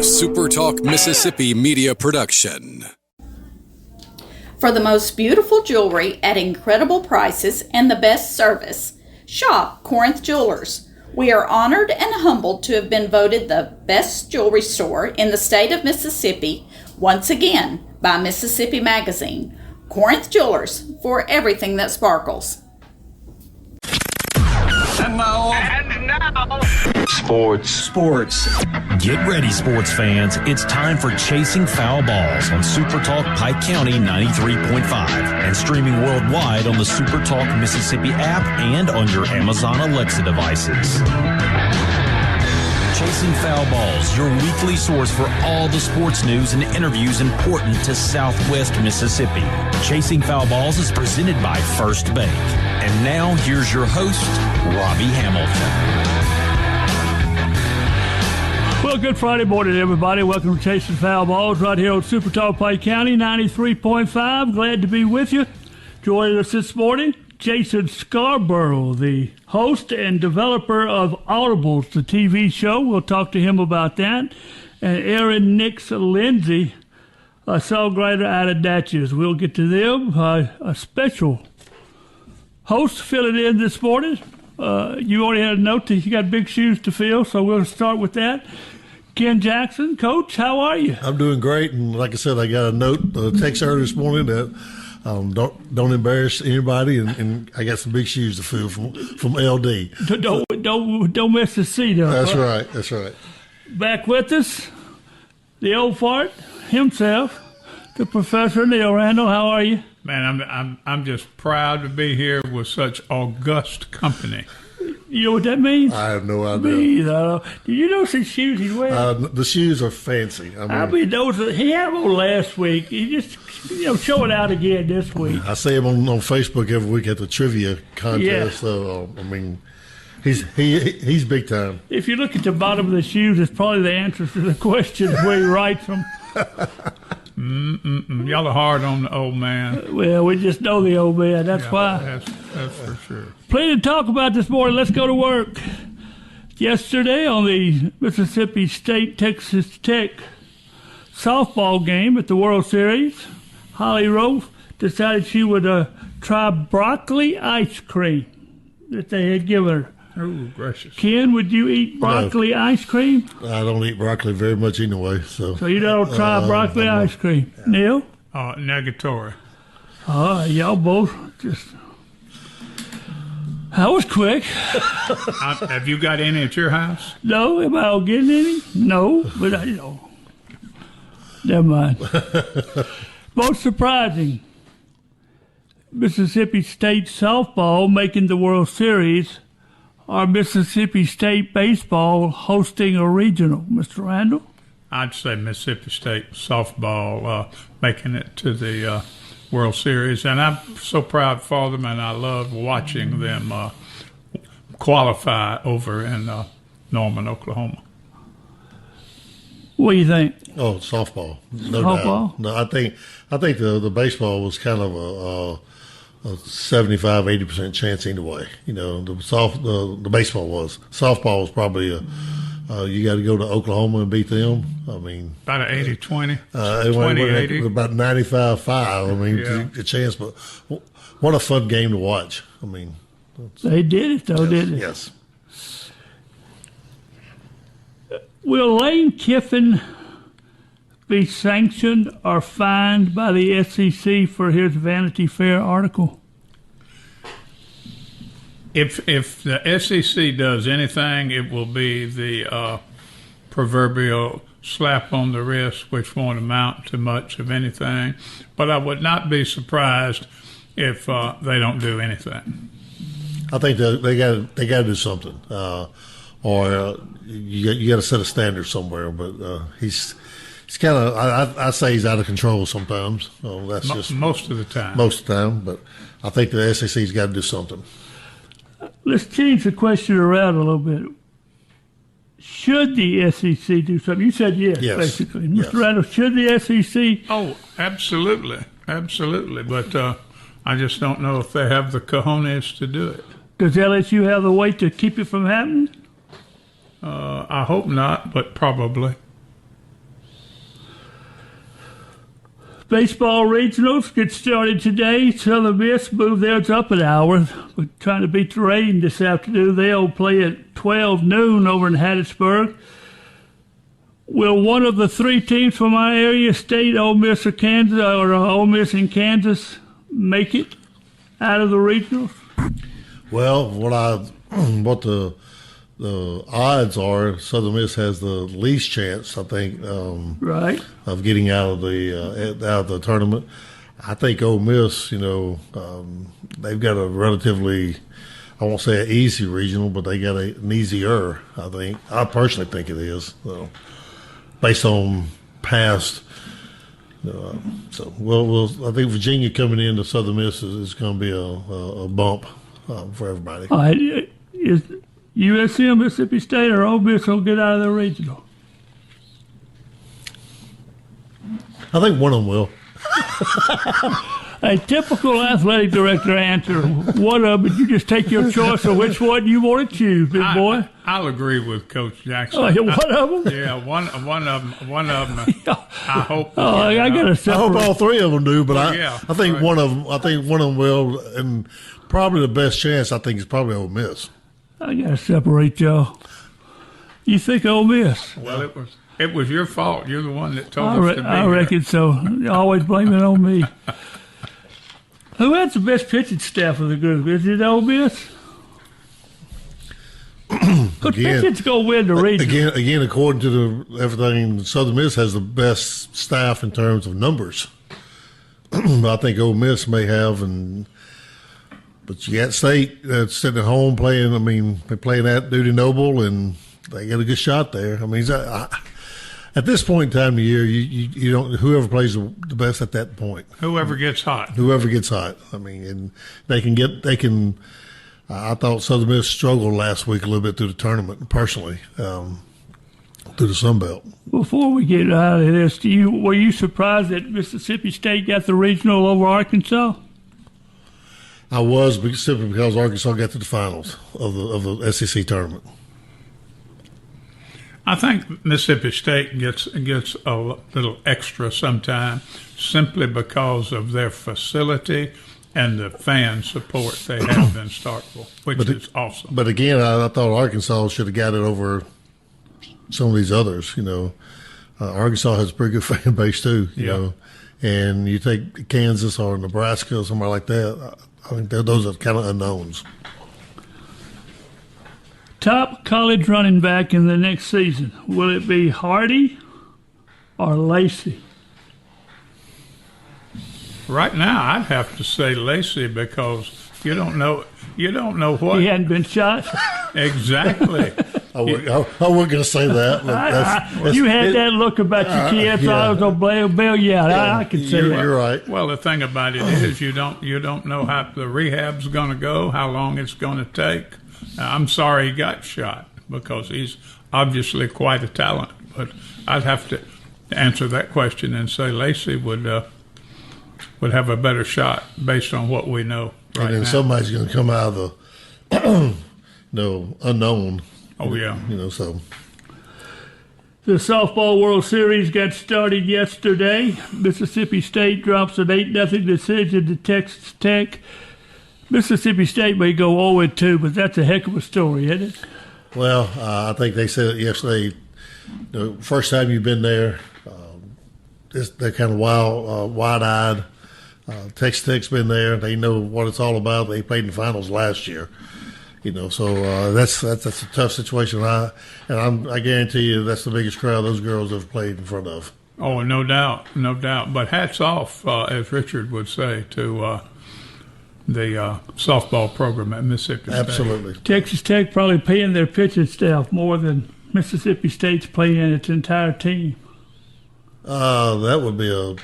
SuperTalk Mississippi media production. For the most beautiful jewelry at incredible prices and the best service, shop Corinth Jewelers. We are honored and humbled to have been voted the best jewelry store in the state of Mississippi, once again, by Mississippi Magazine. Corinth Jewelers, for everything that sparkles. And now, Sports. Get ready, sports fans. It's time for Chasing Foul Balls on SuperTalk Pike County 93.5 and streaming worldwide on the SuperTalk Mississippi app and on your Amazon Alexa devices. Chasing Foul Balls, your weekly source for all the sports news and interviews important to Southwest Mississippi. Chasing Foul Balls is presented by First Bank. And now, here's your host, Robbie Hamilton. Well, good Friday morning, everybody. Welcome to Chasing Foul Balls right here on SuperTalk Pike County 93.5. Glad to be with you. Joining us this morning, Jason Scarborough, the host and developer of Audibles, the TV show. We'll talk to him about that. And Erin Hicks Lindsay, a songwriter out of Natchez. We'll get to them. A special host filling in this morning. You already had a note that you got big shoes to fill, so we'll start with that. Ken Jackson, Coach, how are you? I'm doing great, and like I said, I got a note, a text earlier this morning that don't embarrass anybody, and I got some big shoes to fill from LD. Don't mess the seat up. That's right. Back with us, the old fart himself, the Professor Neil Randall. How are you? Man, I'm just proud to be here with such august company. You know what that means? I have no idea. Me either. Do you know some shoes he's wearing? The shoes are fancy. I mean those he had them on last week. He just show it out again this week. I see him on Facebook every week at the trivia contest. Yeah. So he's big time. If you look at the bottom of the shoes, it's probably the answers to the questions where he writes them. Y'all are hard on the old man. Well, we just know the old man. That's why. That's for sure. Plenty to talk about this morning. Let's go to work. Yesterday on the Mississippi State-Texas Tech softball game at the World Series, Holly Rowe decided she would try broccoli ice cream that they had given her. Oh, gracious. Ken, would you eat broccoli ice cream? I don't eat broccoli very much anyway. So you don't try broccoli ice cream. Neil? Negatory. Y'all both just... That was quick. Have you got any at your house? No. Am I getting any? No. But, never mind. Most surprising, Mississippi State softball making the World Series, or Mississippi State baseball hosting a regional. Mr. Randall? I'd say Mississippi State softball making it to the World Series, and I'm so proud for them, and I love watching them qualify over in Norman, Oklahoma. What do you think? Oh, softball. No Softball? doubt. No, I think the baseball was kind of a 75-80% chance anyway. The baseball was. Softball was probably you got to go to Oklahoma and beat them. I mean, about an 80-20, 20-80. About 95-5. A chance, but what a fun game to watch. I mean, they did it though, didn't they? Yes. Will Lane Kiffin be sanctioned or fined by the SEC for his Vanity Fair article? If the SEC does anything, it will be the proverbial slap on the wrist, which won't amount to much of anything. But I would not be surprised if they don't do anything. I think they got to do something, or you got to set a standard somewhere. But he's kind of I say he's out of control sometimes. So that's just most of the time. Most of the time, but I think the SEC's got to do something. Let's change the question around a little bit. Should the SEC do something? You said yes. Basically. Yes. Mr. Randall, should the SEC? Oh, absolutely. Absolutely. But I just don't know if they have the cojones to do it. Does LSU have the weight to keep it from happening? I hope not, but probably. Baseball regionals get started today. Southern Miss moved theirs up an hour. We're trying to beat the rain this afternoon. They'll play at 12 noon over in Hattiesburg. Will one of the three teams from our area, State, Ole Miss, or Kansas, or Ole Miss and Kansas, make it out of the regionals? Well, what the odds are, Southern Miss has the least chance, I think, Right. of getting out of the tournament. I think Ole Miss, they've got a relatively, I won't say an easy regional, but they got an easier. I personally think it is, based on past. I think Virginia coming into Southern Miss is going to be a bump for everybody. All right. Is USC or Mississippi State or Ole Miss will get out of the regional? I think one of them will. A typical athletic director answer. One of them, you just take your choice of which one you want to choose, big boy. I'll agree with Coach Jackson. Oh, one of them? Yeah, one of them. I hope. I got to separate. I hope all three of them do, but yeah, I think right. one of them. I think one of them will, and probably the best chance I think is probably Ole Miss. I got to separate y'all. You think Ole Miss? Well, it was your fault. You're the one that told us to be I reckon so. You always blame it on me. Who has the best pitching staff of the group? Is it Ole Miss? But pitching's going to win the region. Again, according to everything, Southern Miss has the best staff in terms of numbers. I think Ole Miss may have, but you got State that's sitting at home playing. I mean, they're playing at Duty Noble, and they get a good shot there. I mean, at this point in time of the year, you don't. Whoever plays the best at that point. Whoever gets hot. I mean, and they can. I thought Southern Miss struggled last week a little bit through the tournament, personally, through the Sun Belt. Before we get out of this, were you surprised that Mississippi State got the regional over Arkansas? I was, simply because Arkansas got to the finals of the SEC tournament. I think Mississippi State gets a little extra sometime simply because of their facility and the fan support they have in Starkville, which is awesome. But again, I thought Arkansas should have got it over some of these others. Arkansas has a pretty good fan base too. You know, and you take Kansas or Nebraska or somewhere like that. I think those are kind of unknowns. Top college running back in the next season, will it be Hardy or Lacey? Right now, I'd have to say Lacey because you don't know what He hadn't been shot. exactly. I wasn't going to say that. You had that look about your kids. I was going to bail you out. I can say that. You're right. Well, the thing about it is you don't know how the rehab's going to go, how long it's going to take. I'm sorry he got shot because he's obviously quite a talent. But I'd have to answer that question and say Lacey would have a better shot based on what we know right And then now. somebody's going to come out of the unknown. Oh, yeah. So. The Softball World Series got started yesterday. Mississippi State drops an 8-0 decision to Texas Tech. Mississippi State may go 0-2, but that's a heck of a story, isn't it? Well, I think they said it yesterday. The first time you've been there, they're kind of wide-eyed. Texas Tech's been there. They know what it's all about. They played in the finals last year. So that's a tough situation. I guarantee you that's the biggest crowd those girls have played in front of. Oh, no doubt. But hats off, as Richard would say, to the softball program at Mississippi State. Absolutely. Texas Tech probably paying their pitching staff more than Mississippi State's paying its entire team. That would be a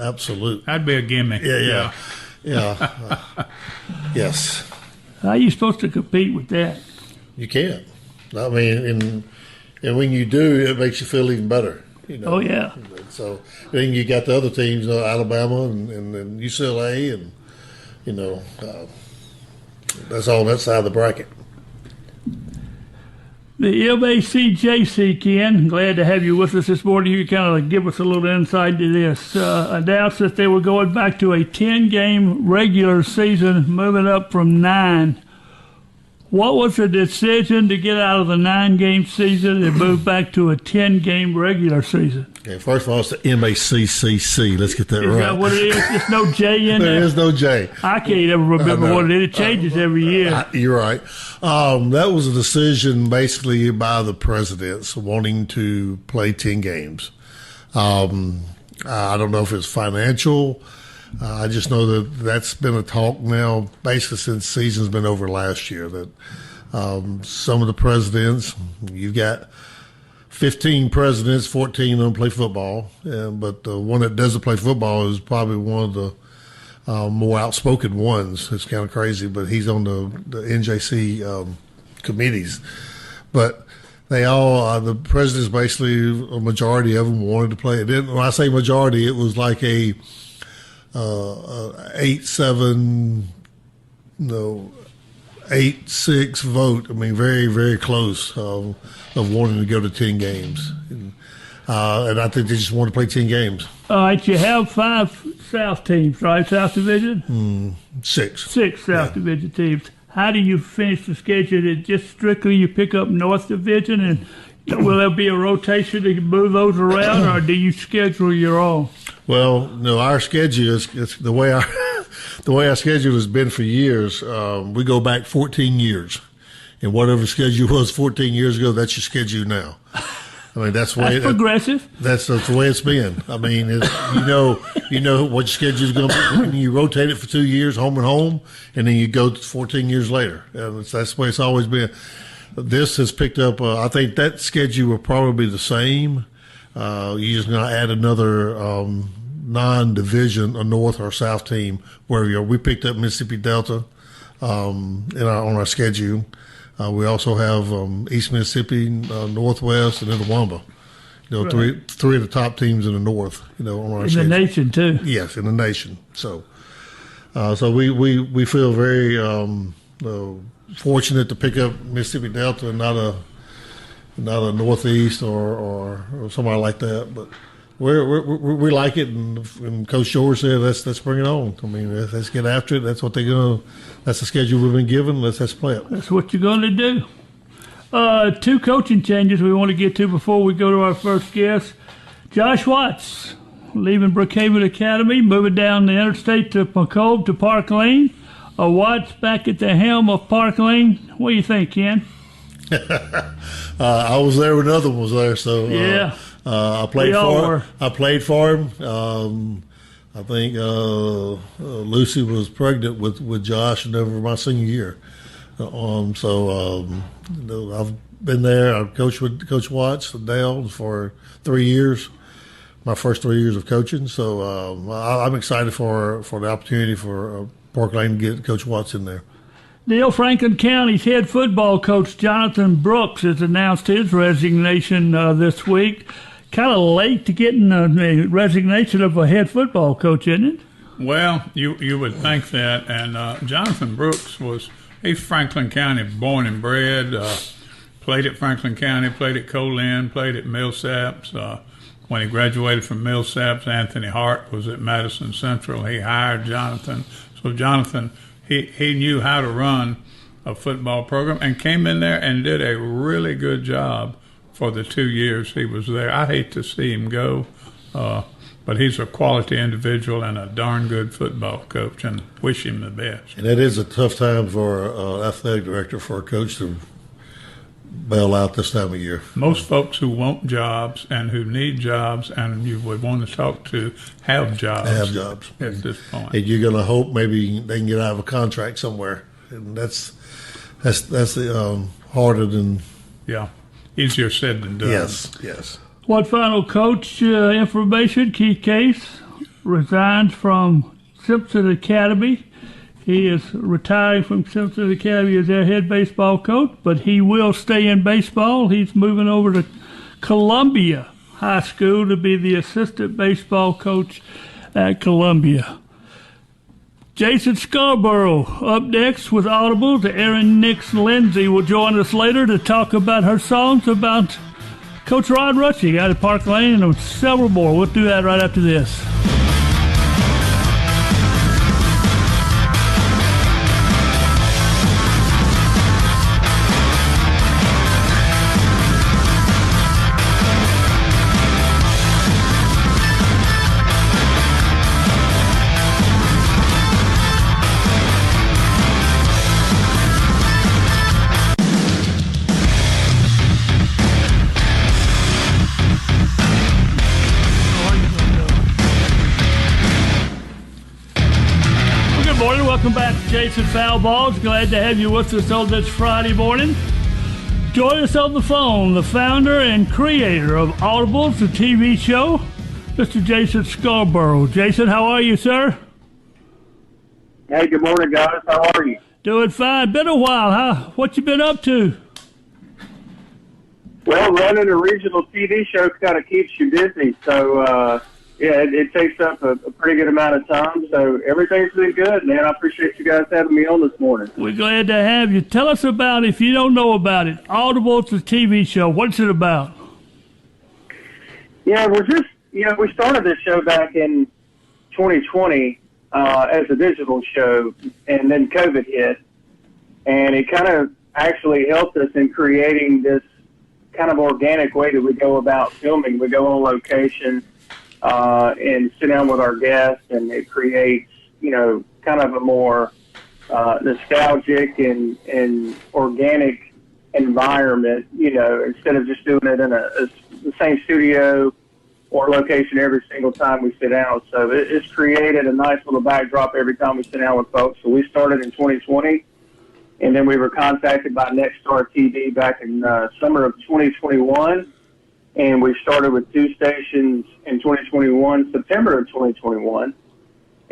absolute. That'd be a gimme. Yeah. Yes. How are you supposed to compete with that? You can't. I mean, and when you do, it makes you feel even better. Oh, yeah. So then you got the other teams, Alabama and UCLA, and that's on that side of the bracket. The MACJC, Ken, glad to have you with us this morning. You can kind of give us a little insight to this. Announced that they were going back to a 10-game regular season, moving up from 9. What was the decision to get out of the 9-game season and move back to a 10-game regular season? Okay, first of all, it's the MACCC. Let's get that right. Is that what it is? There's no J in there? There is no J. I can't ever remember what it is. It changes every year. You're right. That was a decision basically by the presidents wanting to play 10 games. I don't know if it's financial. I just know that that's been a talk now basically since the season's been over last year, that some of the presidents, you've got 15 presidents, 14 of them play football, but the one that doesn't play football is probably one of the more outspoken ones. It's kind of crazy, but he's on the NJC committees. But they all, the presidents basically, a majority of them wanted to play. When I say majority, it was like a 8-7, 8-6 vote. I mean, very, very close of wanting to go to 10 games. And I think they just want to play 10 games. All right, you have 5 South teams, right? South Division? 6. 6 South Division teams. How do you finish the schedule? Is it just strictly you pick up North Division, and will there be a rotation to move those around, or do you schedule your own? Well, no, our schedule is the way our schedule has been for years. We go back 14 years, and whatever schedule was 14 years ago, that's your schedule now. I mean, that's progressive. That's the way it's been. I mean, you know what your schedule is going to be when you rotate it for 2 years, home and home, and then you go 14 years later. And that's the way it's always been. This has picked up. I think that schedule will probably be the same. You're just going to add another non-division, a North or South team wherever you are. We picked up Mississippi Delta on our schedule. We also have East Mississippi, Northwest, and then the Wamba. Right. Three of the top teams in the North. On our schedule. In the nation too. Yes, in the nation. So we feel very fortunate to pick up Mississippi Delta and not a Northeast or somebody like that. But we like it, and Coach George said let's bring it on. I mean, let's get after it. That's what they're gonna. That's the schedule we've been given. Let's play it. That's what you're going to do. 2 coaching changes we want to get to before we go to our first guest. Josh Watts leaving Brookhaven Academy, moving down the interstate to Macomb to Park Lane. Watts back at the helm of Park Lane. What do you think, Ken? I was there when the other one was there, so yeah. I played for him. I think Lucy was pregnant with Josh over my senior year. I've been there. I've coached with Coach Watts and Dale for 3 years, my first 3 years of coaching. So I'm excited for the opportunity for Park Lane to get Coach Watts in there. Neil, Franklin County's head football coach Jonathan Brooks has announced his resignation this week. Kind of late to getting a resignation of a head football coach, isn't it? Well, you would think that. And Jonathan Brooks he's Franklin County born and bred, played at Franklin County, played at Colin, played at Millsaps. When he graduated from Millsaps, Anthony Hart was at Madison Central. He hired Jonathan. So Jonathan, he knew how to run a football program and came in there and did a really good job for the 2 years he was there. I hate to see him go, but he's a quality individual and a darn good football coach, and wish him the best. And it is a tough time for an athletic director, for a coach to bail out this time of year. Most folks who want jobs and who need jobs and you would want to talk to have jobs. At this point. And you're going to hope maybe they can get out of a contract somewhere, and that's harder than. Yeah, easier said than done. Yes. What final coach information? Keith Case resigned from Simpson Academy. He is retiring from Simpson Academy as their head baseball coach, but he will stay in baseball. He's moving over to Columbia High School to be the assistant baseball coach at Columbia. Jason Scarborough up next with Audibles. Erin Hicks Lindsay will join us later to talk about her songs about Coach Rod Rushing out at Park Lane and several more. We'll do that right after this. Welcome back to Jason Foul Balls. Glad to have you with us on this Friday morning. Join us on the phone, the founder and creator of Audibles, the TV show, Mr. Jason Scarborough. Jason, how are you, sir? Hey, good morning, guys. How are you? Doing fine. Been a while, huh? What you been up to? Well, running a regional TV show kind of keeps you busy, so yeah, it takes up a pretty good amount of time, so everything's been good, man. I appreciate you guys having me on this morning. We're glad to have you. Tell us about it, if you don't know about it. Audible's the TV show. What's it about? Yeah, we started this show back in 2020 as a digital show, and then COVID hit, and it kind of actually helped us in creating this kind of organic way that we go about filming. We go on location and sit down with our guests, and it creates, kind of a more nostalgic and organic environment, instead of just doing it in the same studio or location every single time we sit down. So it's created a nice little backdrop every time we sit down with folks. So we started in 2020, and then we were contacted by Nexstar TV back in summer of 2021. And we started with 2 stations in 2021, September of 2021.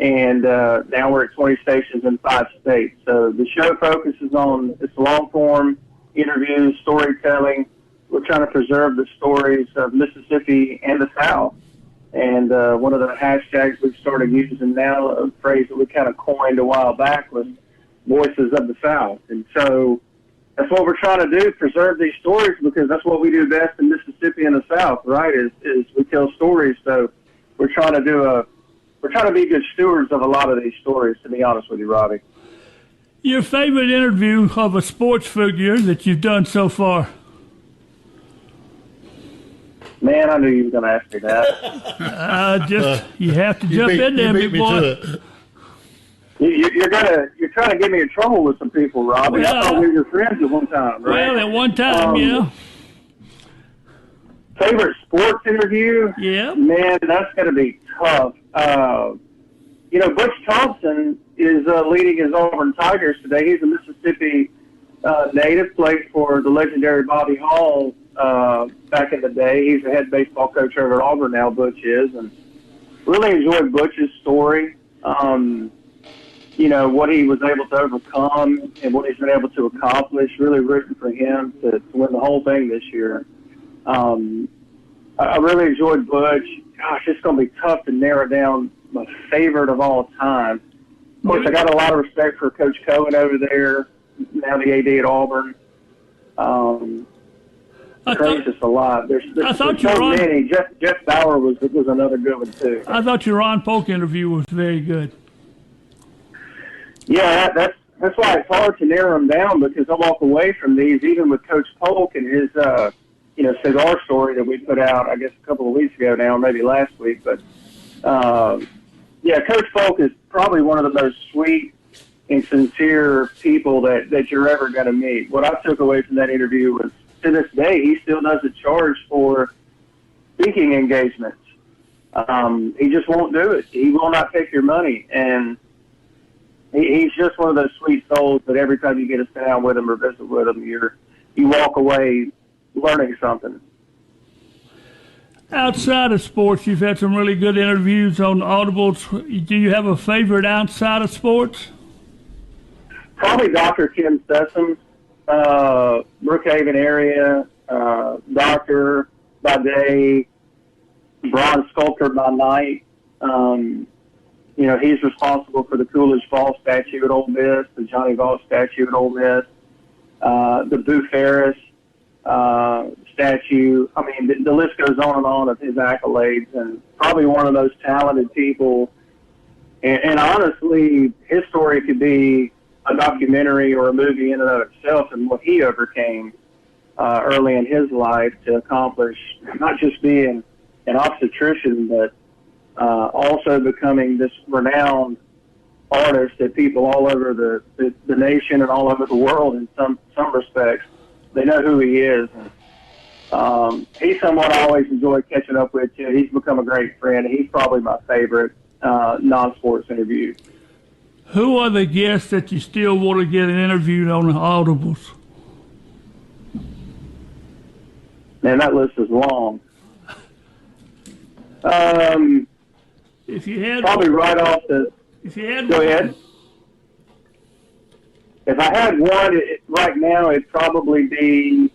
And now we're at 20 stations in 5 states. So the show focuses on it's long-form interviews, storytelling. We're trying to preserve the stories of Mississippi and the South. And one of the hashtags we've started using now, a phrase that we kind of coined a while back, was Voices of the South. And so that's what we're trying to do, preserve these stories, because that's what we do best in Mississippi and the South, right, is we tell stories. So we're trying to be good stewards of a lot of these stories, to be honest with you, Robbie. Your favorite interview of a sports figure that you've done so far? Man, I knew you were going to ask me that. You have to jump in there, big boy. You're trying to get me in trouble with some people, Robbie. Well, I thought we were friends at one time, right? Well, at one time, yeah. Favorite sports interview? Yeah. Man, that's going to be tough. Butch Thompson is leading his Auburn Tigers today. He's a Mississippi native, played for the legendary Bobby Hall back in the day. He's the head baseball coach over at Auburn now, Butch is, and really enjoyed Butch's story. What he was able to overcome and what he's been able to accomplish, really rooting for him to win the whole thing this year. I really enjoyed Butch. Gosh, it's going to be tough to narrow down my favorite of all time. Of course, I got a lot of respect for Coach Cohen over there, now the AD at Auburn. There's just a lot. There's so many. Jeff Bauer was another good one, too. I thought your Ron Polk interview was very good. Yeah, that's why it's hard to narrow them down, because I walk away from these, even with Coach Polk and his, cigar story that we put out, I guess, a couple of weeks ago now, maybe last week. But, Coach Polk is probably one of the most sweet and sincere people that you're ever going to meet. What I took away from that interview was, to this day, he still doesn't charge for speaking engagements. He just won't do it. He will not take your money. And he's just one of those sweet souls that every time you get to sit down with him or visit with him, you walk away learning something. Outside of sports, you've had some really good interviews on Audibles. Do you have a favorite outside of sports? Probably Dr. Kim Sessoms, Brookhaven area, doctor by day, bronze sculptor by night. he's responsible for the Coolidge Ball statue at Ole Miss, the Johnny Vaught statue at Ole Miss, the Boo Ferris statue. I mean, the list goes on of his accolades, and probably one of those talented people. And honestly, his story could be a documentary or a movie in and of itself, and what he overcame early in his life to accomplish not just being an obstetrician, but also becoming this renowned artist that people all over the nation and all over the world, in some respects, they know who he is. And, he's someone I always enjoy catching up with, too. He's become a great friend, and he's probably my favorite non-sports interview. Who are the guests that you still want to get interviewed on the Audibles? Man, that list is long. If you had probably right off the. If you had go one. ahead. If I had one right now, it'd probably be.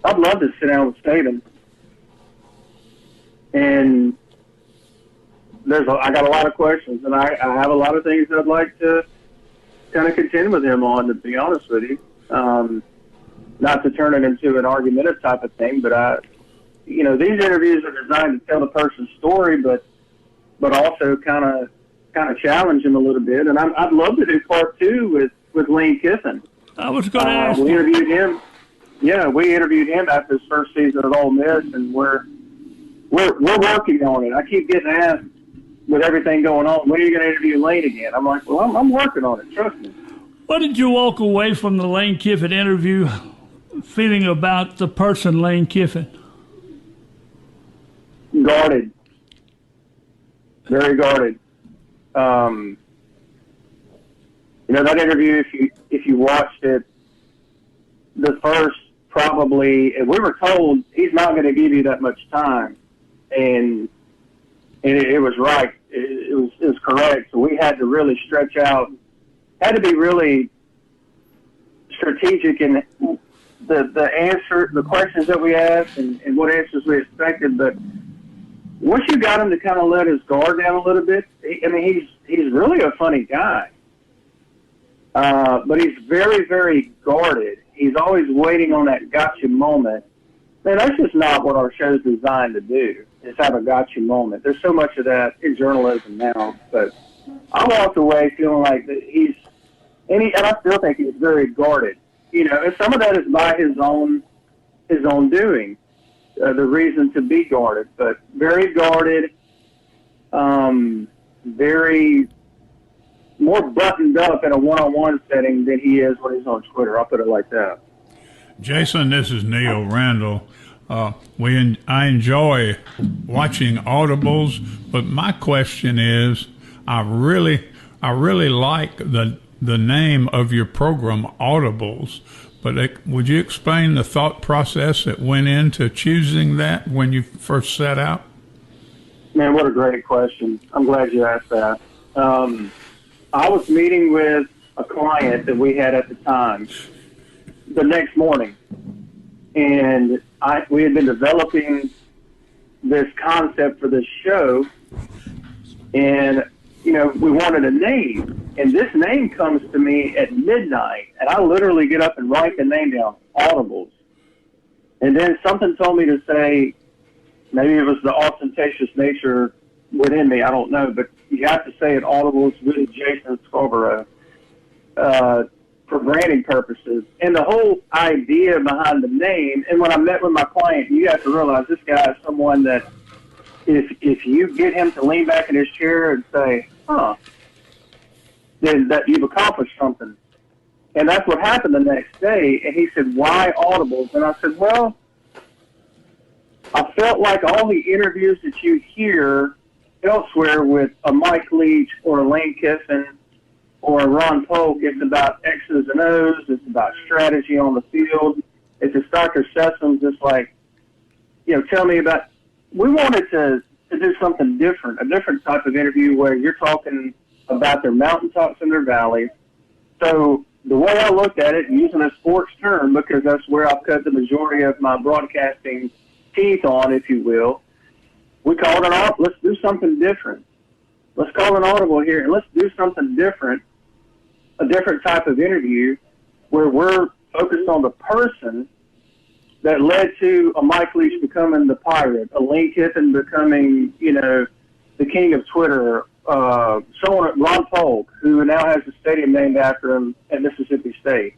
I'd love to sit down with Saban, and I got a lot of questions, and I have a lot of things I'd like to kind of contend with him on. To be honest with you. Not to turn it into an argumentative type of thing, but these interviews are designed to tell the person's story, but also kind of challenge him a little bit. And I'd love to do part 2 with Lane Kiffin. I was going to ask. We interviewed him. Yeah, we interviewed him after his first season at Ole Miss, and we're working on it. I keep getting asked with everything going on, when are you going to interview Lane again? I'm like, well, I'm working on it. Trust me. What did you walk away from the Lane Kiffin interview feeling about the person Lane Kiffin? Guarded. Very guarded. That interview, if you watched it, the first probably, and we were told he's not going to give you that much time, and it was right. It was correct. So we had to really stretch out, had to be really strategic in the questions that we asked and what answers we expected. But once you got him to kind of let his guard down a little bit, he's really a funny guy. But he's very, very guarded. He's always waiting on that gotcha moment. Man, that's just not what our show's designed to do, is have a gotcha moment. There's so much of that in journalism now. But I walked away feeling like that and I still think he's very guarded. And some of that is by his own doing, the reason to be guarded. But very guarded, very more buttoned up in a one-on-one setting than he is when he's on Twitter. I'll put it like that. Jason, this is Neil Randall. I enjoy watching audibles, but my question is, I really like the name of your program, Audibles. But would you explain the thought process that went into choosing that when you first set out? Man, what a great question. I'm glad you asked that. I was meeting with a client that we had at the time the next morning, and we had been developing this concept for this show, and we wanted a name, and this name comes to me at midnight, and I literally get up and write the name down, Audibles. And then something told me to say, maybe it was the ostentatious nature within me, I don't know, but you have to say it, Audibles with Jason Scarborough, for branding purposes. And the whole idea behind the name, and when I met with my client, you have to realize this guy is someone that if you get him to lean back in his chair and say, then that you've accomplished something. And that's what happened the next day. And he said, why Audibles? And I said, well, I felt like all the interviews that you hear elsewhere with a Mike Leach or a Lane Kiffin or a Ron Polk, it's about X's and O's, it's about strategy on the field. It's a Dr. Sessums, it's like, tell me about. We wanted to do something different, a different type of interview where you're talking about their mountaintops and their valleys. So the way I looked at it, using a sports term, because that's where I've cut the majority of my broadcasting teeth on, if you will, we called an audible. Let's do something different. Let's call an audible here and let's do something different, a different type of interview where we're focused on the person that led to a Mike Leach becoming the pirate, a Lane Kiffin becoming, the king of Twitter, someone, Ron Polk, who now has a stadium named after him at Mississippi State.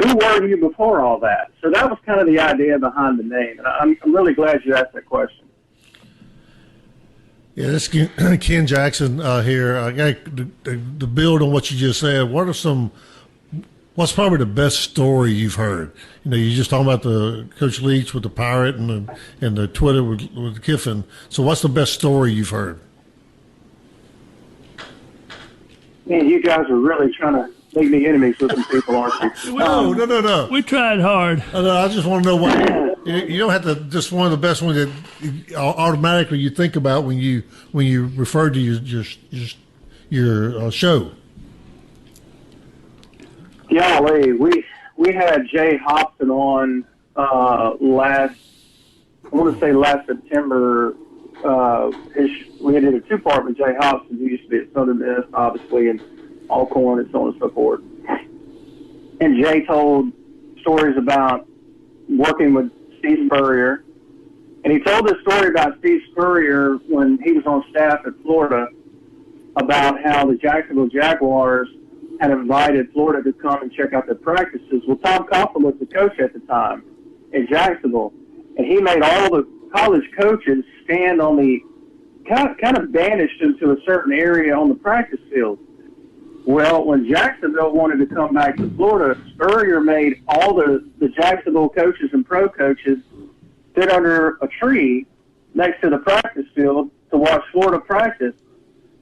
Who were you before all that? So that was kind of the idea behind the name, and I'm really glad you asked that question. Yeah, this is Ken Jackson here. I got to build on what you just said. What's probably the best story you've heard? You're just talking about the Coach Leach with the pirate and the Twitter with Kiffin. So what's the best story you've heard? Man, you guys are really trying to make me enemies with some people, aren't you? No. We tried hard. I just want to know what you don't have to. Just one of the best ones that automatically you think about when you refer to your show. Golly, we had Jay Hobson on last September. We did a two-part with Jay Hobson, who used to be at Southern Miss, obviously, and Alcorn and so on and so forth. And Jay told stories about working with Steve Spurrier. And he told this story about Steve Spurrier when he was on staff at Florida about how the Jacksonville Jaguars had invited Florida to come and check out their practices. Well, Tom Coughlin was the coach at the time in Jacksonville, and he made all the college coaches stand on the kind of banished them to a certain area on the practice field. Well, when Jacksonville wanted to come back to Florida, Spurrier made all the Jacksonville coaches and pro coaches sit under a tree next to the practice field to watch Florida practice.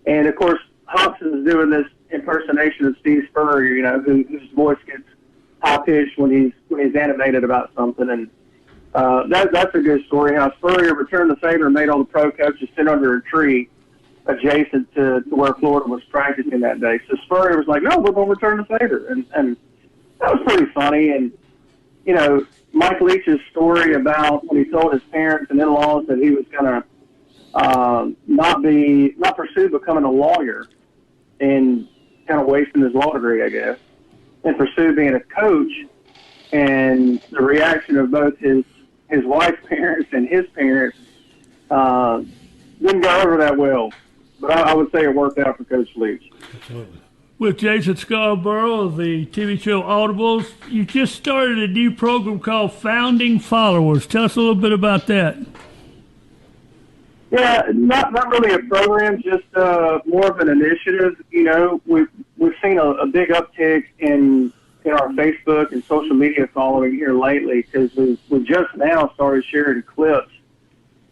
And, of course, Hobson is doing this impersonation of Steve Spurrier, whose voice gets high-pitched when he's animated about something. And that's a good story, how Spurrier returned the favor and made all the pro coaches sit under a tree adjacent to where Florida was practicing that day. So Spurrier was like, no, we're going to return the favor. And that was pretty funny. And, Mike Leach's story about when he told his parents and in-laws that he was going to not pursue becoming a lawyer and kind of wasting his law degree, I guess, and pursue being a coach, and the reaction of both his wife's parents and his parents didn't go over that well. But I would say it worked out for Coach Leach. Absolutely. With Jason Scarborough of the TV show Audibles, you just started a new program called Founding Followers. Tell us a little bit about that. Yeah, not really a program, just more of an initiative. We've seen a big uptick in our Facebook and social media following here lately, because we just now started sharing clips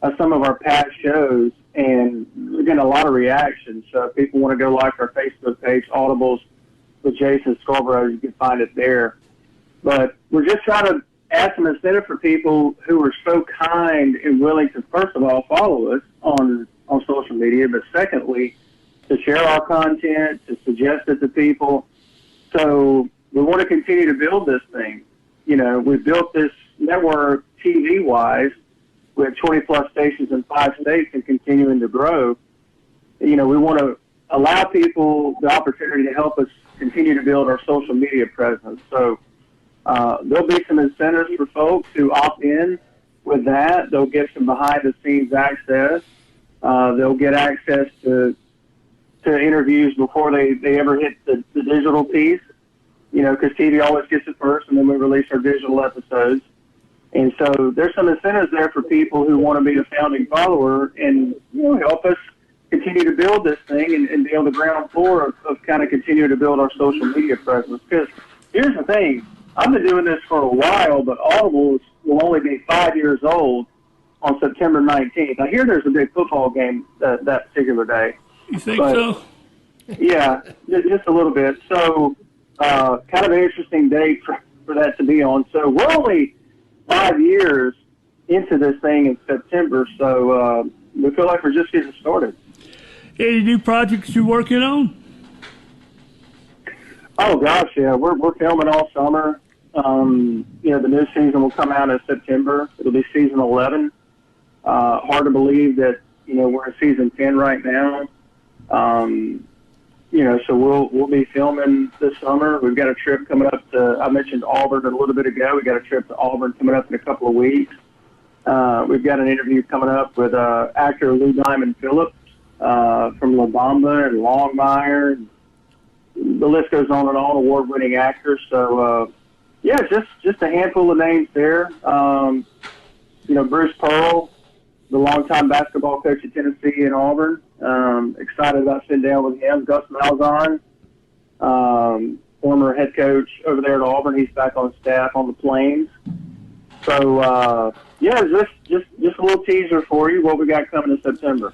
of some of our past shows, and we're getting a lot of reactions. So if people want to go like our Facebook page, Audibles with Jason Scarborough, you can find it there. But we're just trying to add some incentive for people who are so kind and willing to, first of all, follow us on social media, but secondly, to share our content, to suggest it to people. So we want to continue to build this thing. We've built this network TV-wise with 20-plus stations in 5 states and continuing to grow. We want to allow people the opportunity to help us continue to build our social media presence. So there'll be some incentives for folks who opt in with that. They'll get some behind-the-scenes access. They'll get access to interviews before they ever hit the digital piece, because TV always gets it first, and then we release our digital episodes. And so there's some incentives there for people who want to be a founding follower and help us continue to build this thing and be on the ground floor of kind of continuing to build our social media presence. Because here's the thing. I've been doing this for a while, but Audibles will only be 5 years old on September 19th. I hear there's a big football game that particular day. You think so? Yeah, just a little bit. So kind of an interesting date for that to be on. So we're only 5 years into this thing in September, so we feel like we're just getting started. Any new projects you're working on? Oh gosh, yeah, we're filming all summer. The new season will come out in September. It'll be season 11, Hard to believe that, we're in season 10 right now. So we'll be filming this summer. We've got a trip coming up I mentioned Auburn a little bit ago. We got a trip to Auburn coming up in a couple of weeks. We've got an interview coming up with actor Lou Diamond Phillips from La Bamba and Longmire. The list goes on and on, award-winning actors. So, just a handful of names there. Bruce Pearl, the longtime basketball coach at Tennessee and Auburn. Excited about sitting down with him. Gus Malzahn, former head coach over there at Auburn. He's back on staff on the Plains. So, just a little teaser for you, what we got coming in September.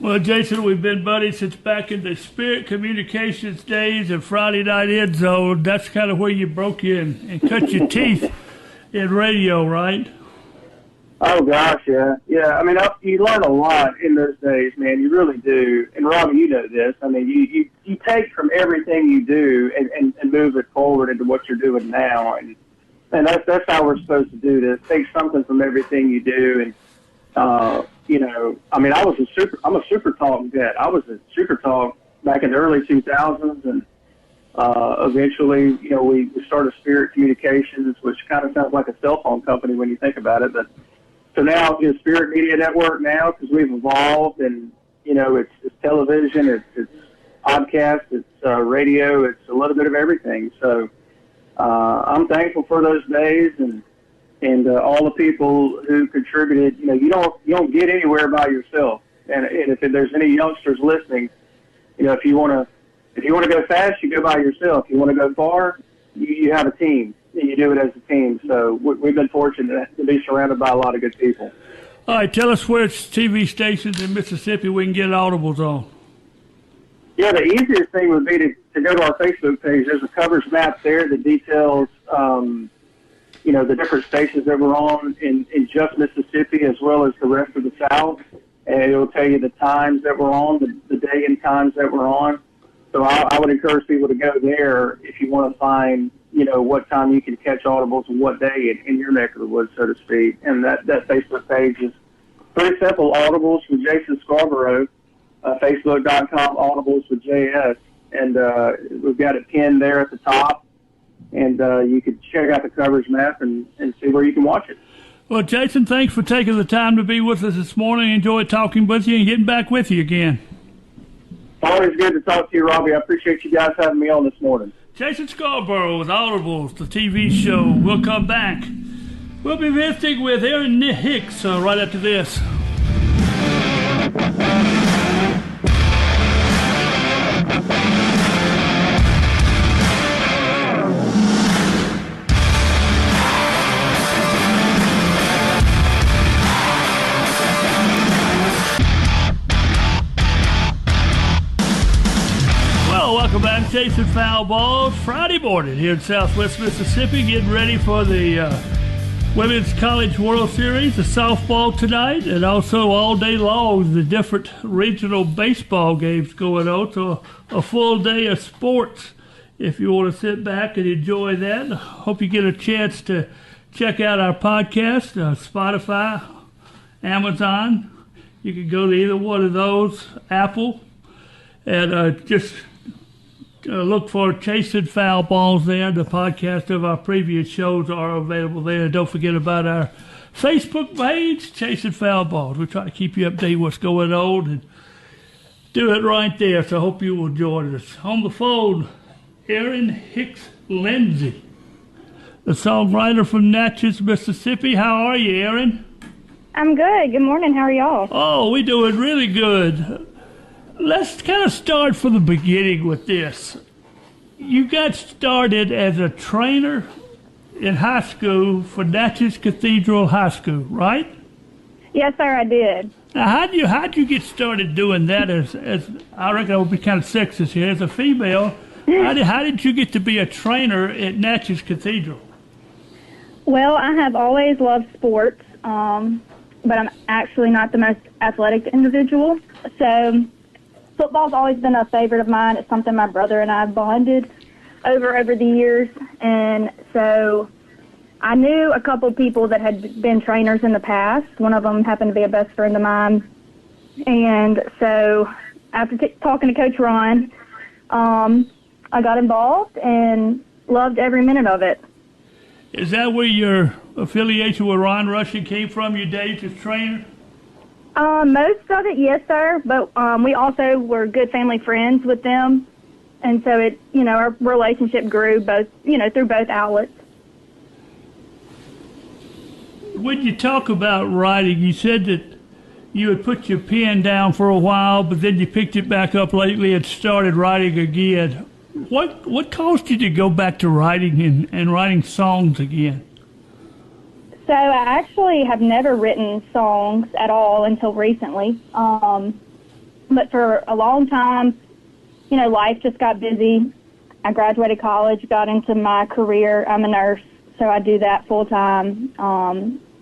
Well, Jason, we've been buddies since back in the Spirit Communications days and Friday Night End Zone. That's kind of where you broke in and cut your teeth in radio, right? Oh, gosh, yeah. Yeah, I mean, you learn a lot in those days, man. You really do. And, Robbie, you know this. I mean, you take from everything you do and move it forward into what you're doing now. And that's how we're supposed to do this. Take something from everything you do. And, I mean, I'm a SuperTalk vet. I was at SuperTalk back in the early 2000s. And eventually, we started Spirit Communications, which kind of sounds like a cell phone company when you think about it. But so now it's Spirit Media Network now because we've evolved, and it's television, it's podcast, it's radio, it's a little bit of everything. So I'm thankful for those days and all the people who contributed. You don't get anywhere by yourself. And if there's any youngsters listening, if you want to go fast, you go by yourself. If you want to go far, you have a team. And you do it as a team. So we've been fortunate to be surrounded by a lot of good people. All right, tell us which TV stations in Mississippi we can get audibles on. Yeah, the easiest thing would be to go to our Facebook page. There's a coverage map there that details, the different stations that we're on in just Mississippi as well as the rest of the South. And it'll tell you the times that we're on, the day and times that we're on. So I would encourage people to go there if you want to find, what time you can catch audibles and what day in your neck of the woods, so to speak. And that Facebook page is pretty simple, Audibles with Jason Scarborough, Facebook.com, Audibles with JS. And we've got it pinned there at the top. And you can check out the coverage map and see where you can watch it. Well, Jason, thanks for taking the time to be with us this morning. Enjoyed talking with you and getting back with you again. Always good to talk to you, Robbie. I appreciate you guys having me on this morning. Jason Scarborough with Audibles, the TV show. We'll come back. We'll be visiting with Erin Hicks right after this. Welcome back, Chasing Foul Balls. Friday morning here in Southwest Mississippi, getting ready for the Women's College World Series, the softball tonight, and also all day long the different regional baseball games going on. So a full day of sports if you want to sit back and enjoy that. Hope you get a chance to check out our podcast, Spotify, Amazon. You can go to either one of those, Apple, and just look for Chasing Foul Balls there. The podcast of our previous shows are available there. Don't forget about our Facebook page, Chasing Foul Balls. We try to keep you updated what's going on and do it right there. So I hope you will join us. On the phone, Erin Hicks Lindsay, the songwriter from Natchez, Mississippi. How are you, Erin? I'm good. Good morning. How are y'all? Oh, we're doing really good. Let's kind of start from the beginning with this. You got started as a trainer in high school for Natchez Cathedral High School, right? Yes, sir, I did. Now, how'd you get started doing that as I reckon I would be kind of sexist here, as a female? How did you get to be a trainer at Natchez Cathedral? Well, I have always loved sports, but I'm actually not the most athletic individual. So football's always been a favorite of mine. It's something my brother and I have bonded over the years. And so I knew a couple people that had been trainers in the past. One of them happened to be a best friend of mine. And so after talking to Coach Ron, I got involved and loved every minute of it. Is that where your affiliation with Ron Rushing came from, your days as trainer? Most of it, yes, sir. But we also were good family friends with them. And so it, our relationship grew both, through both outlets. When you talk about writing, you said that you had put your pen down for a while, but then you picked it back up lately and started writing again. What caused you to go back to writing and writing songs again? So I actually have never written songs at all until recently. But for a long time, life just got busy. I graduated college, got into my career. I'm a nurse, so I do that full time.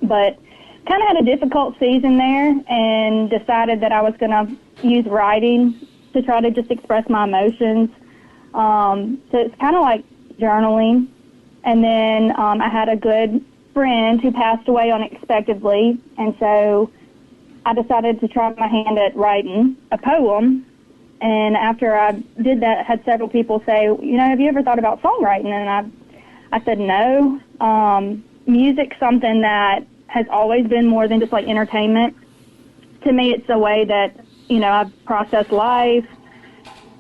But kind of had a difficult season there and decided that I was going to use writing to try to just express my emotions. So it's kind of like journaling. And then I had a good friend who passed away unexpectedly, and so I decided to try my hand at writing a poem. And after I did that, I had several people say, have you ever thought about songwriting? And I said no. Music's something that has always been more than just like entertainment. To me, it's a way that, I process life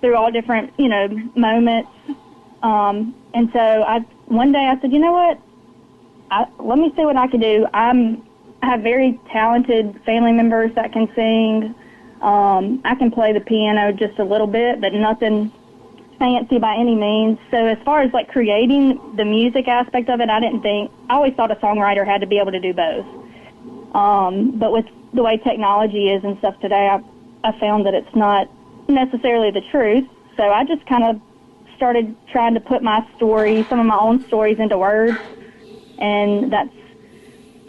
through all different, moments. And so one day I said, you know what? Let me see what I can do. I have very talented family members that can sing. I can play the piano just a little bit, but nothing fancy by any means. So as far as like creating the music aspect of it, I always thought a songwriter had to be able to do both. But with the way technology is and stuff today, I found that it's not necessarily the truth. So I just kind of started trying to put some of my own stories into words. And that's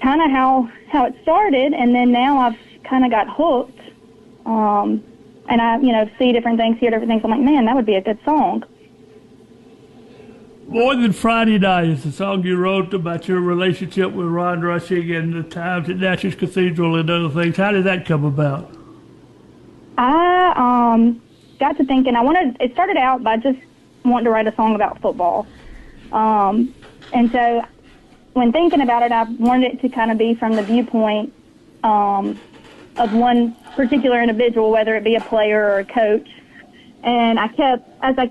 kind of how it started. And then now I've kind of got hooked. And I, see different things, hear different things. I'm like, man, that would be a good song. More Than Friday Night is the song you wrote about your relationship with Ron Rushing and the times at Natchez Cathedral and other things. How did that come about? I got to thinking, it started out by just wanting to write a song about football. And so when thinking about it, I wanted it to kind of be from the viewpoint of one particular individual, whether it be a player or a coach. And I kept, as I,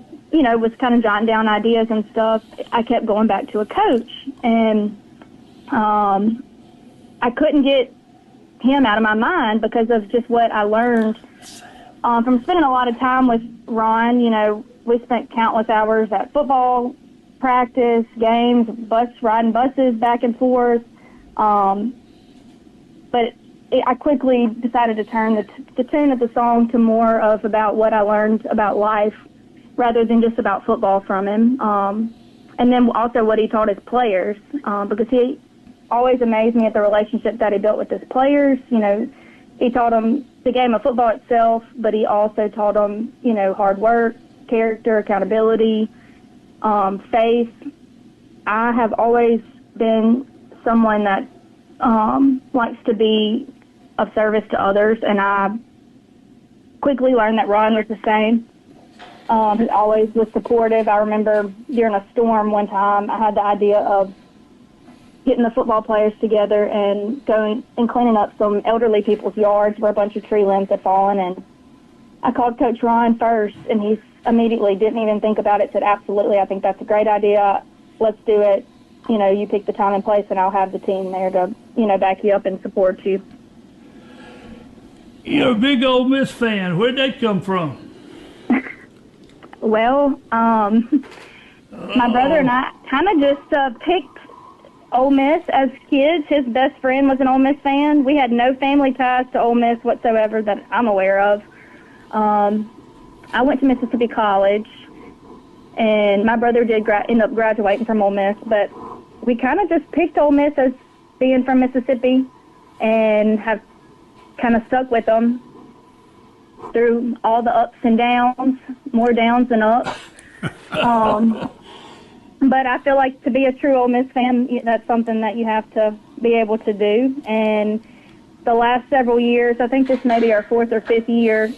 was kind of jotting down ideas and stuff, I kept going back to a coach. And I couldn't get him out of my mind because of just what I learned from spending a lot of time with Ron. We spent countless hours at football practice, games, riding buses back and forth. But I quickly decided to turn the tune of the song to more of about what I learned about life rather than just about football from him. And then also what he taught his players, because he always amazed me at the relationship that he built with his players. He taught them the game of football itself, but he also taught them, hard work, character, accountability, faith. I have always been someone that likes to be of service to others, and I quickly learned that Ron was the same. He always was supportive. I remember during a storm one time, I had the idea of getting the football players together and going and cleaning up some elderly people's yards where a bunch of tree limbs had fallen. And I called Coach Ron first, and he immediately didn't even think about it, said, absolutely, I think that's a great idea. Let's do it. You pick the time and place, and I'll have the team there to, back you up and support you. You're a big Ole Miss fan. Where'd that come from? Well, my brother and I kind of just picked Ole Miss as kids. His best friend was an Ole Miss fan. We had no family ties to Ole Miss whatsoever that I'm aware of. I went to Mississippi College, and my brother did end up graduating from Ole Miss, but we kind of just picked Ole Miss as being from Mississippi and have kind of stuck with them through all the ups and downs, more downs than ups. But I feel like to be a true Ole Miss fan, that's something that you have to be able to do. And the last several years, I think this may be our 4th or 5th year,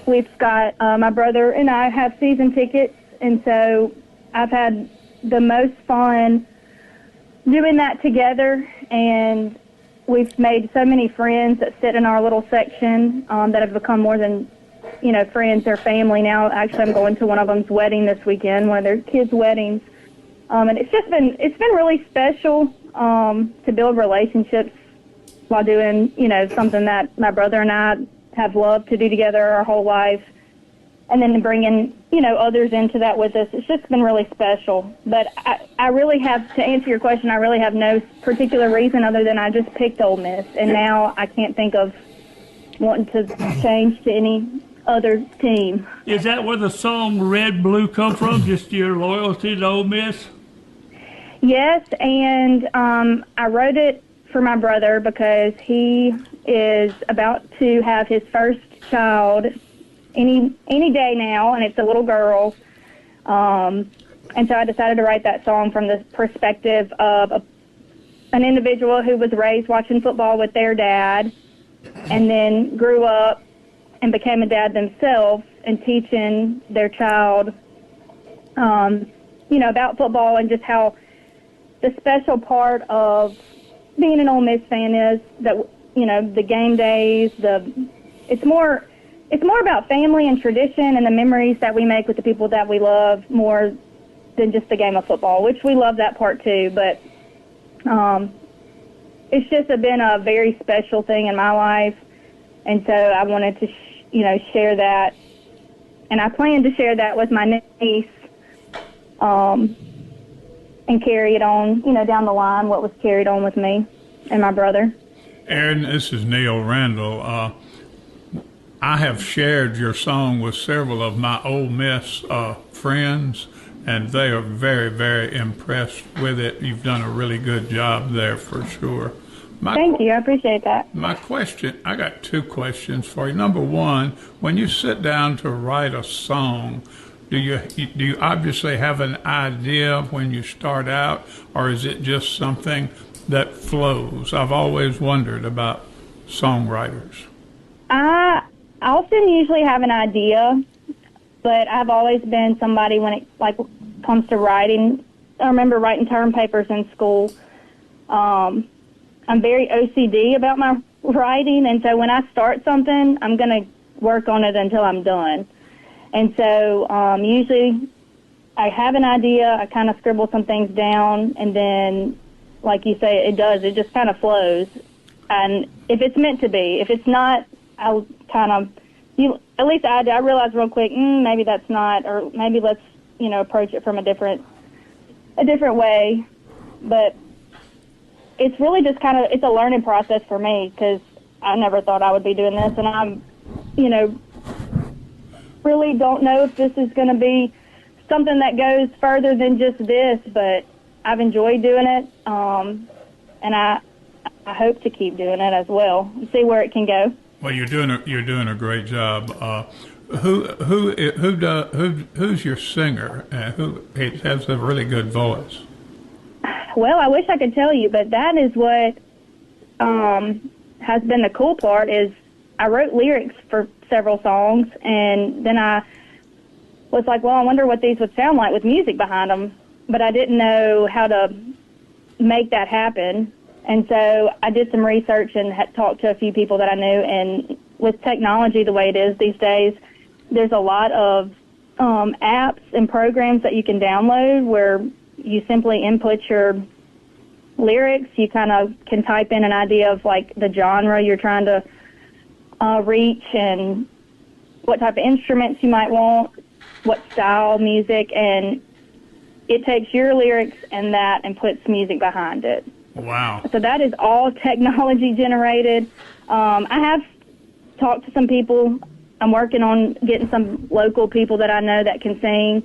we've got my brother and I have season tickets, and so I've had the most fun doing that together, and we've made so many friends that sit in our little section that have become more than, friends or family now. Actually, I'm going to one of them's wedding this weekend, one of their kids' weddings. And it's been really special to build relationships while doing, something that my brother and I have loved to do together our whole life. And then bringing, others into that with us. It's just been really special. But I really have, to answer your question, I really have no particular reason other than I just picked Ole Miss. And now I can't think of wanting to change to any other team. Is that where the song Red Blue come from, just your loyalty to Ole Miss? Yes, and I wrote it for my brother because he is about to have his first child any day now, and it's a little girl. And so I decided to write that song from the perspective of an individual who was raised watching football with their dad and then grew up and became a dad themselves and teaching their child, about football and just how the special part of being an Ole Miss fan is that, the game days, it's more about family and tradition and the memories that we make with the people that we love more than just the game of football, which we love that part too. But it's just been a very special thing in my life. And so I wanted to, share that. And I plan to share that with my niece and carry it on, down the line, what was carried on with me and my brother. Erin, this is Neil Randall. I have shared your song with several of my Ole Miss friends, and they are very, very impressed with it. You've done a really good job there for sure. Thank you. I appreciate that. My question, I got 2 questions for you. Number one, when you sit down to write a song, do you obviously have an idea when you start out, or is it just something that flows? I've always wondered about songwriters. I often usually have an idea, but I've always been somebody when it comes to writing. I remember writing term papers in school. I'm very OCD about my writing, and so when I start something, I'm going to work on it until I'm done. And so usually I have an idea, I kind of scribble some things down, and then, like you say, it just kind of flows. And if it's meant to be, if it's not, I'll kind of, at least I realize real quick, maybe that's not, or maybe let's, approach it from a different way. But it's really just it's a learning process for me because I never thought I would be doing this, and I'm, really don't know if this is going to be something that goes further than just this, but I've enjoyed doing it, and I hope to keep doing it as well and see where it can go. Well, you're doing a great job. Who's your singer? Who has a really good voice? Well, I wish I could tell you, but that is what has been the cool part is I wrote lyrics for several songs, and then I was like, well, I wonder what these would sound like with music behind them, but I didn't know how to make that happen. And so I did some research and had talked to a few people that I knew, and with technology the way it is these days, there's a lot of apps and programs that you can download where you simply input your lyrics. You kind of can type in an idea of the genre you're trying to reach and what type of instruments you might want, what style music, and it takes your lyrics and puts music behind it. Wow. So that is all technology generated. I have talked to some people. I'm working on getting some local people that I know that can sing,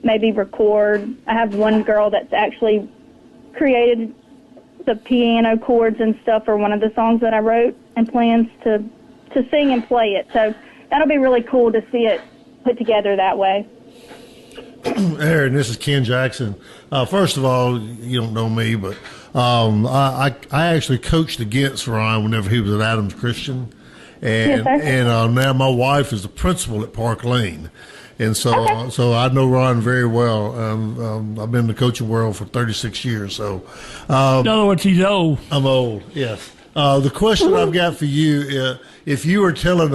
maybe record. I have one girl that's actually created the piano chords and stuff for one of the songs that I wrote and plans to sing and play it. So that'll be really cool to see it put together that way. Erin, this is Ken Jackson. First of all, you don't know me, but I actually coached against Ryan whenever he was at Adams Christian, and now my wife is the principal at Park Lane, and so I know Ryan very well. I've been in the coaching world for 36 years. So, in other words, he's old. I'm old. Yes. The question I've got for you, if you were telling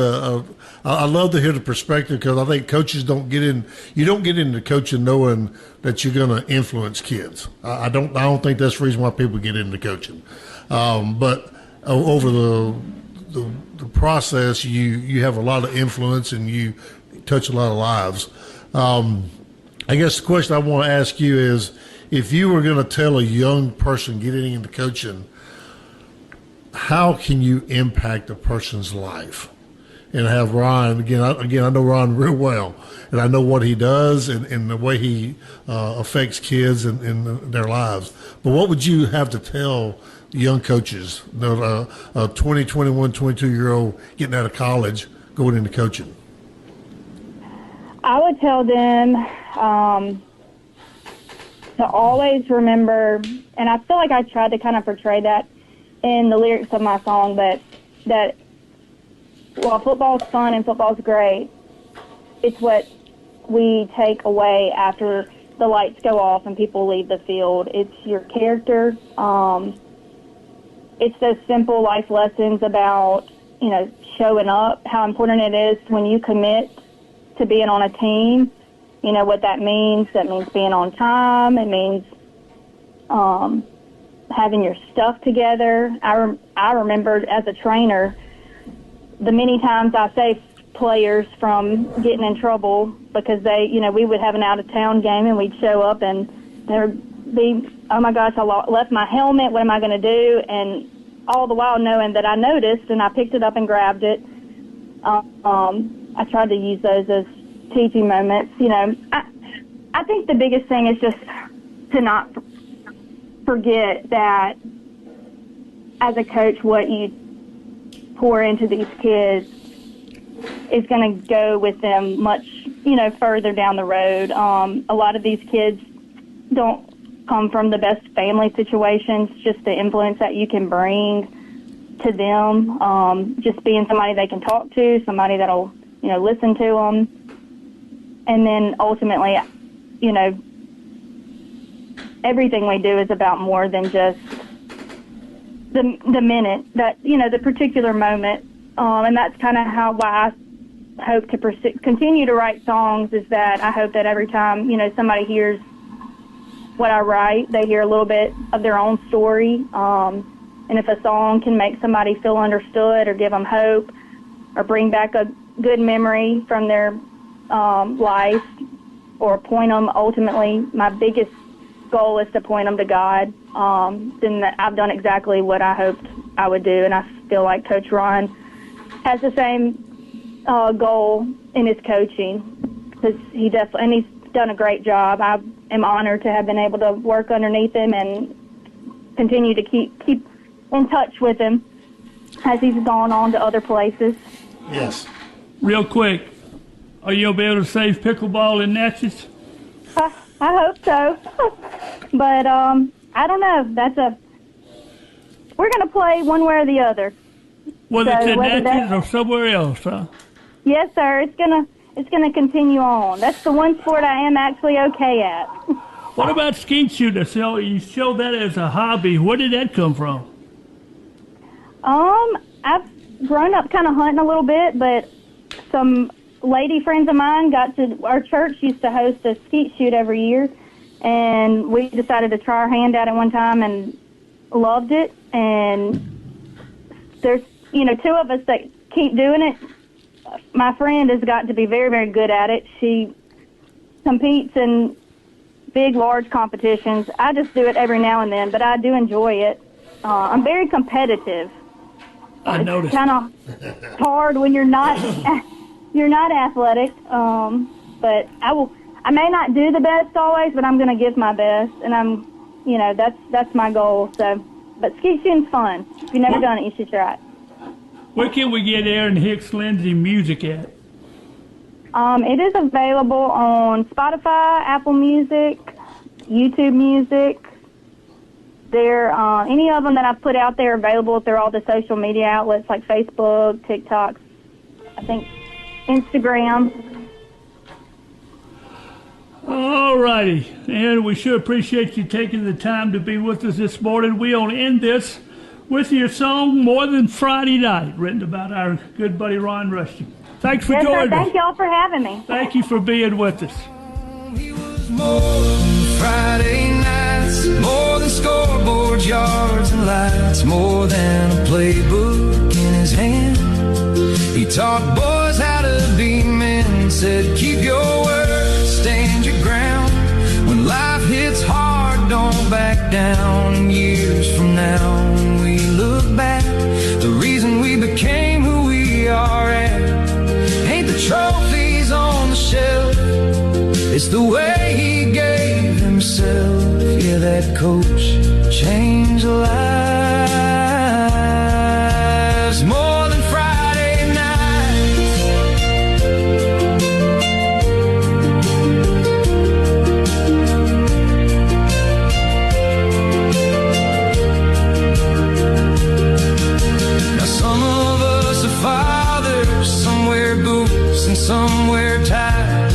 I love to hear the perspective, because I think coaches don't get into coaching knowing that you're going to influence kids. I don't think that's the reason why people get into coaching. But over the process, you have a lot of influence and you touch a lot of lives. I guess the question I want to ask you is, if you were going to tell a young person getting into coaching, how can you impact a person's life? And have Ryan, again, I know Ryan real well, and I know what he does and the way he affects kids in their lives. But what would you have to tell young coaches, a 20, 21, 22-year-old getting out of college, going into coaching? I would tell them to always remember, and I feel like I tried to kind of portray that in the lyrics of my song, but that while football's fun and football's great, it's what we take away after the lights go off and people leave the field. It's your character. It's those simple life lessons about, showing up, how important it is when you commit to being on a team. You know what that means. That means being on time. It means having your stuff together. I remember as a trainer, the many times I saved players from getting in trouble because we would have an out-of-town game and we'd show up and there'd be, oh my gosh, I left my helmet, what am I going to do? And all the while knowing that I noticed and I picked it up and grabbed it. I tried to use those as teaching moments. I think the biggest thing is just to not forget that as a coach, what you pour into these kids is going to go with them much, further down the road. A lot of these kids don't come from the best family situations. Just the influence that you can bring to them, just being somebody they can talk to, somebody that'll, listen to them. And then ultimately, everything we do is about more than just the minute, that the particular moment, and that's kind of why I hope to continue to write songs, is that I hope that every time somebody hears what I write, they hear a little bit of their own story, and if a song can make somebody feel understood or give them hope or bring back a good memory from their life, or point them, ultimately my biggest goal is to point them to God, then I've done exactly what I hoped I would do. And I feel like Coach Ron has the same goal in his coaching, because he's done a great job. I am honored to have been able to work underneath him and continue to keep in touch with him as he's gone on to other places. Yes. Real quick, are you going to be able to save pickleball in Natchez? I hope so. But I don't know. We're going to play one way or the other. Whether it's in Natchez or somewhere else, huh? Yes, sir. It's gonna continue on. That's the one sport I am actually okay at. What about skeet shooting? So you show that as a hobby. Where did that come from? I've grown up kind of hunting a little bit, but some lady friends of mine our church used to host a skeet shoot every year, and we decided to try our hand at it one time and loved it. And there's, two of us that keep doing it. My friend has got to be very, very good at it. She competes in big, large competitions. I just do it every now and then, but I do enjoy it. I'm very competitive. I noticed. It's kind of hard when you're not athletic. But I may not do the best always, but I'm going to give my best, and that's my goal. So, but skeet shooting's fun. If you've never done it, you should try it. Where can we get Erin Hicks Lindsay music at? It is available on Spotify, Apple Music, YouTube Music. Any of them that I've put out there are available through all the social media outlets like Facebook, TikTok, I think Instagram. All righty. And we sure appreciate you taking the time to be with us this morning. We'll end this with your song, More Than Friday Night, written about our good buddy Ron Rushton. Thanks for joining us. Thank y'all for having me. Thank you for being with us. He was more than Friday nights, more than scoreboard yards and lights, more than a playbook in his hand. He taught boys how to be men, said keep your word, stand your ground. When life hits hard, don't back down. Years from now, when we look back, the reason we became who we are at ain't the trophies on the shelf, it's the way he gave himself. Yeah, that coach changed lives more than Friday nights. Now some of us are fathers, some wear boots and some wear ties.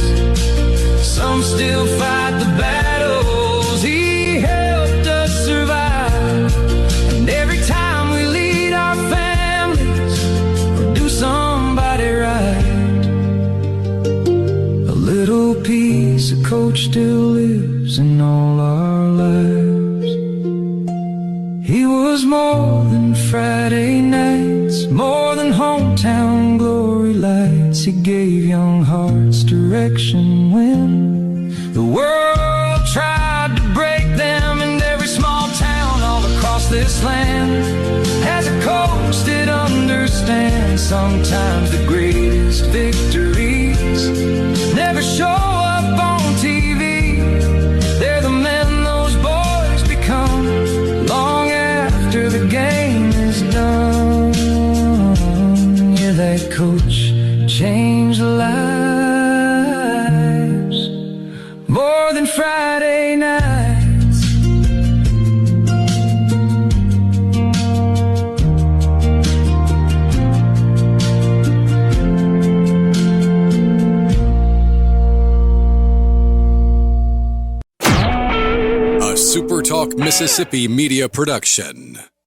Some still fight the battles he helped us survive. And every time we lead our families or do somebody right, a little piece of Coach still lives in all our lives. He was more than Friday nights, more than hometown glory lights. He gave young hearts direction when the world tried to break them. And every small town all across this land has a coach that understands. Sometimes the greatest victories never show up on TV. They're the men those boys become long after the game is done. Yeah, that coach changed lives more than Friday nights. A SuperTalk Mississippi media production.